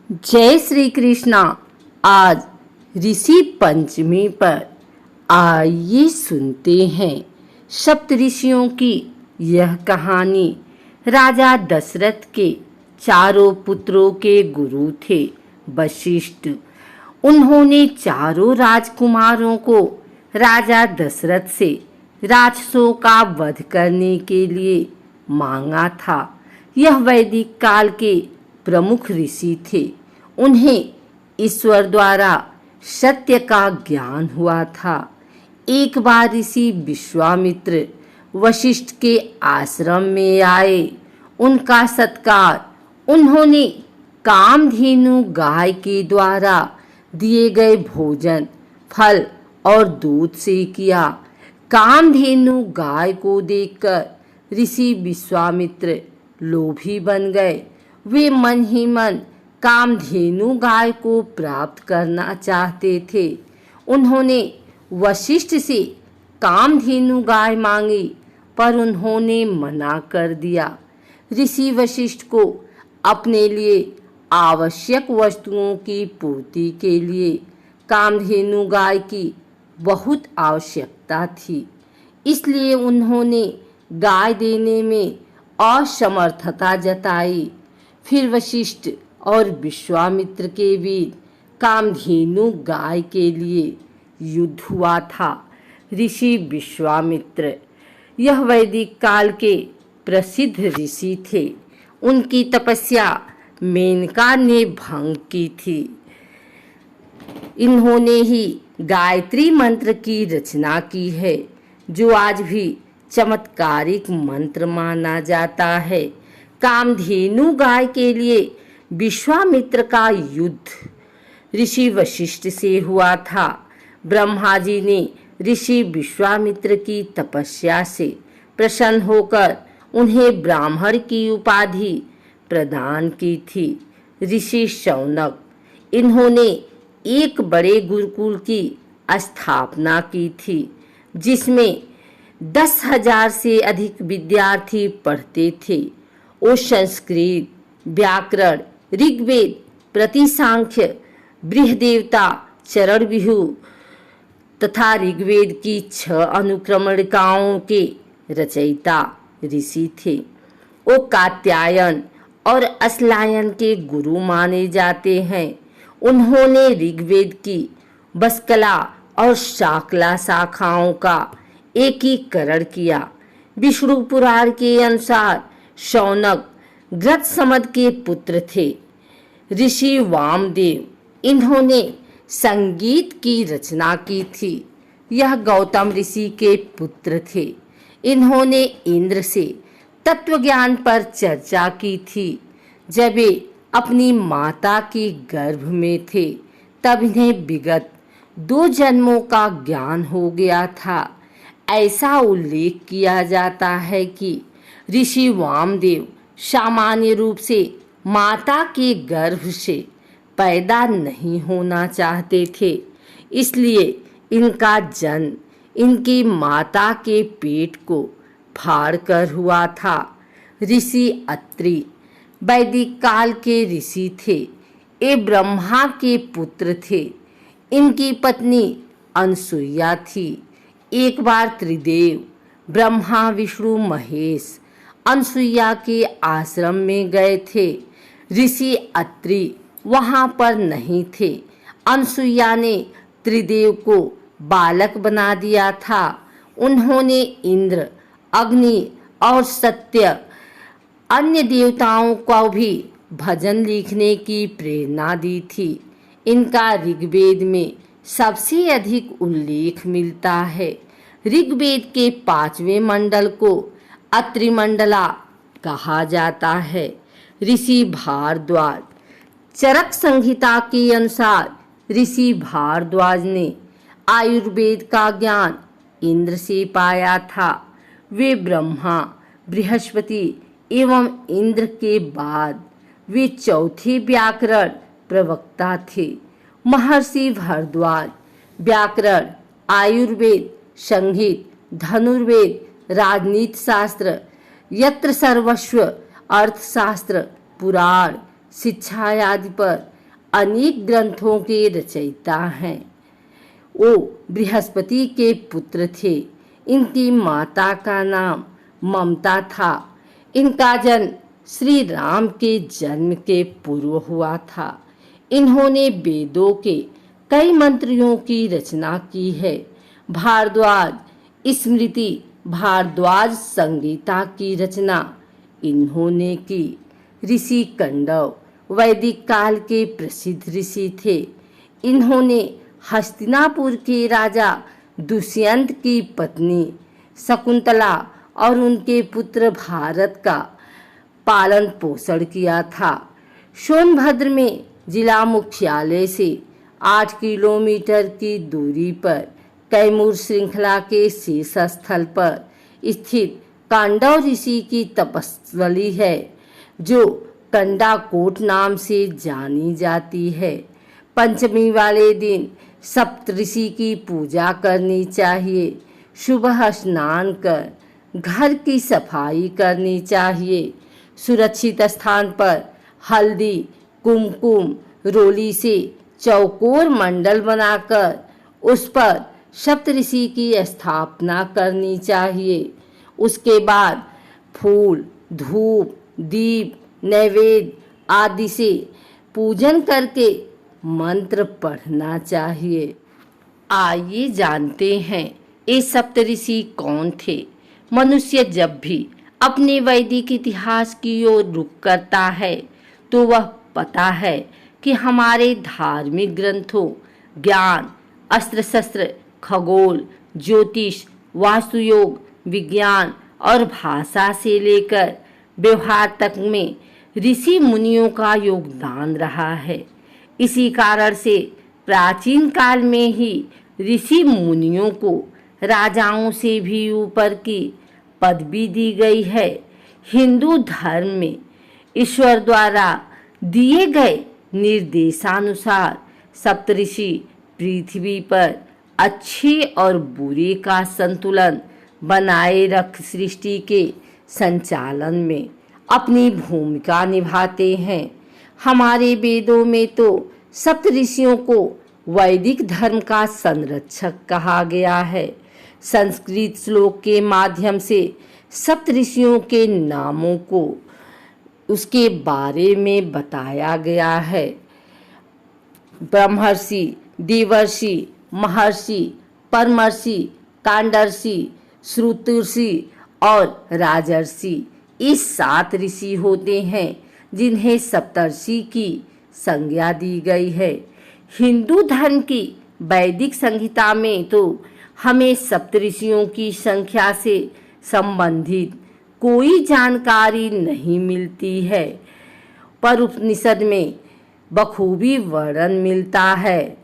जय श्री कृष्णा। आज ऋषि पंचमी पर आइए सुनते हैं सप्तऋषियों की यह कहानी। राजा दशरथ के चारों पुत्रों के गुरु थे वशिष्ठ। उन्होंने चारों राजकुमारों को राजा दशरथ से राक्षसों का वध करने के लिए मांगा था। यह वैदिक काल के प्रमुख ऋषि थे। उन्हें ईश्वर द्वारा सत्य का ज्ञान हुआ था। एक बार ऋषि विश्वामित्र वशिष्ठ के आश्रम में आए। उनका सत्कार उन्होंने कामधेनु गाय के द्वारा दिए गए भोजन, फल और दूध से किया। कामधेनु गाय को देखकर ऋषि विश्वामित्र लोभी बन गए। वे मन ही मन कामधेनु गाय को प्राप्त करना चाहते थे। उन्होंने वशिष्ठ से कामधेनु गाय मांगी, पर उन्होंने मना कर दिया। ऋषि वशिष्ठ को अपने लिए आवश्यक वस्तुओं की पूर्ति के लिए कामधेनु गाय की बहुत आवश्यकता थी, इसलिए उन्होंने गाय देने में असमर्थता जताई। फिर वशिष्ठ और विश्वामित्र के बीच कामधेनु गाय के लिए युद्ध हुआ था। ऋषि विश्वामित्र यह वैदिक काल के प्रसिद्ध ऋषि थे। उनकी तपस्या मेनका ने भंग की थी। इन्होंने ही गायत्री मंत्र की रचना की है, जो आज भी चमत्कारिक मंत्र माना जाता है। कामधेनु गाय के लिए विश्वामित्र का युद्ध ऋषि वशिष्ठ से हुआ था। ब्रह्मा जी ने ऋषि विश्वामित्र की तपस्या से प्रसन्न होकर उन्हें ब्राह्मण की उपाधि प्रदान की थी। ऋषि शौनक इन्होंने एक बड़े गुरुकुल की स्थापना की थी, जिसमें 10,000 से अधिक विद्यार्थी पढ़ते थे। वो संस्कृत, व्याकरण, ऋग्वेद, प्रतिसांख्य, बृहदेवता, चरणव्यूह तथा ऋग्वेद की 6 अनुक्रमणिकाओं के रचयिता ऋषि थे। वो कात्यायन और अस्लायन के गुरु माने जाते हैं। उन्होंने ऋग्वेद की बसकला और शाकला शाखाओं का एकीकरण किया। विष्णु पुराण के अनुसार शौनक ग्रतसमद के पुत्र थे। ऋषि वामदेव इन्होंने संगीत की रचना की थी। यह गौतम ऋषि के पुत्र थे। इन्होंने इंद्र से तत्वज्ञान पर चर्चा की थी। जब वे अपनी माता के गर्भ में थे, तब इन्हें विगत 2 जन्मों का ज्ञान हो गया था। ऐसा उल्लेख किया जाता है कि ऋषि वामदेव सामान्य रूप से माता के गर्भ से पैदा नहीं होना चाहते थे, इसलिए इनका जन्म इनकी माता के पेट को फाड़कर हुआ था। ऋषि अत्रि वैदिक काल के ऋषि थे। ये ब्रह्मा के पुत्र थे। इनकी पत्नी अनसुईया थी। एक बार त्रिदेव ब्रह्मा, विष्णु, महेश अनसुईया के आश्रम में गए थे। ऋषि अत्रि वहां पर नहीं थे। अनसुईया ने त्रिदेव को बालक बना दिया था। उन्होंने इंद्र, अग्नि और सत्य अन्य देवताओं को भी भजन लिखने की प्रेरणा दी थी। इनका ऋग्वेद में सबसे अधिक उल्लेख मिलता है। ऋग्वेद के 5वें मंडल को अत्रि मंडला कहा जाता है। ऋषि भारद्वाज चरक संहिता के अनुसार ऋषि भारद्वाज ने आयुर्वेद का ज्ञान इंद्र से पाया था। वे ब्रह्मा, बृहस्पति एवं इंद्र के बाद वे चौथे व्याकरण प्रवक्ता थे। महर्षि भारद्वाज व्याकरण, आयुर्वेद, संगीत, धनुर्वेद, राजनीति शास्त्र, यत्र सर्वस्व, अर्थशास्त्र, पुराण, शिक्षा आदि पर अनेक ग्रंथों के रचयिता हैं। वो बृहस्पति के पुत्र थे। इनकी माता का नाम ममता था। इनका जन्म श्री राम के जन्म के पूर्व हुआ था। इन्होंने वेदों के कई मंत्रों की रचना की है। भारद्वाज स्मृति भारद्वाज संगीता की रचना इन्होंने की। ऋषि कंडव वैदिक काल के प्रसिद्ध ऋषि थे। इन्होंने हस्तिनापुर के राजा दुष्यंत की पत्नी शकुंतला और उनके पुत्र भारत का पालन पोषण किया था। सोनभद्र में जिला मुख्यालय से 8 किलोमीटर की दूरी पर कैमूर श्रृंखला के शीर्ष स्थल पर स्थित कांडव ऋषि की तपस्थली है, जो कंडाकोट नाम से जानी जाती है। पंचमी वाले दिन सप्तऋषि की पूजा करनी चाहिए। सुबह स्नान कर घर की सफाई करनी चाहिए। सुरक्षित स्थान पर हल्दी, कुमकुम, रोली से चौकोर मंडल बनाकर उस पर सप्तऋषि की स्थापना करनी चाहिए। उसके बाद फूल, धूप, दीप, नैवेद्य आदि से पूजन करके मंत्र पढ़ना चाहिए। आइए जानते हैं ये सप्तऋषि कौन थे। मनुष्य जब भी अपने वैदिक इतिहास की ओर रुख करता है तो वह पता है कि हमारे धार्मिक ग्रंथों ज्ञान, अस्त्र शस्त्र, खगोल, ज्योतिष, वास्तुयोग, विज्ञान और भाषा से लेकर व्यवहार तक में ऋषि मुनियों का योगदान रहा है। इसी कारण से प्राचीन काल में ही ऋषि मुनियों को राजाओं से भी ऊपर की पदवी दी गई है। हिंदू धर्म में ईश्वर द्वारा दिए गए निर्देशानुसार सप्तऋषि पृथ्वी पर अच्छे और बुरे का संतुलन बनाए रख सृष्टि के संचालन में अपनी भूमिका निभाते हैं। हमारे वेदों में तो सप्तऋषियों को वैदिक धर्म का संरक्षक कहा गया है। संस्कृत श्लोक के माध्यम से सप्तऋषियों के नामों को उसके बारे में बताया गया है। ब्रह्मर्षि, देवर्षि, महर्षि, परमर्षि, कांडर्षि, श्रुतर्षि और राजर्षि इस 7 ऋषि होते हैं जिन्हें सप्तर्षि की संज्ञा दी गई है। हिंदू धर्म की वैदिक संहिता में तो हमें सप्तऋषियों की संख्या से संबंधित कोई जानकारी नहीं मिलती है, पर उपनिषद में बखूबी वर्णन मिलता है।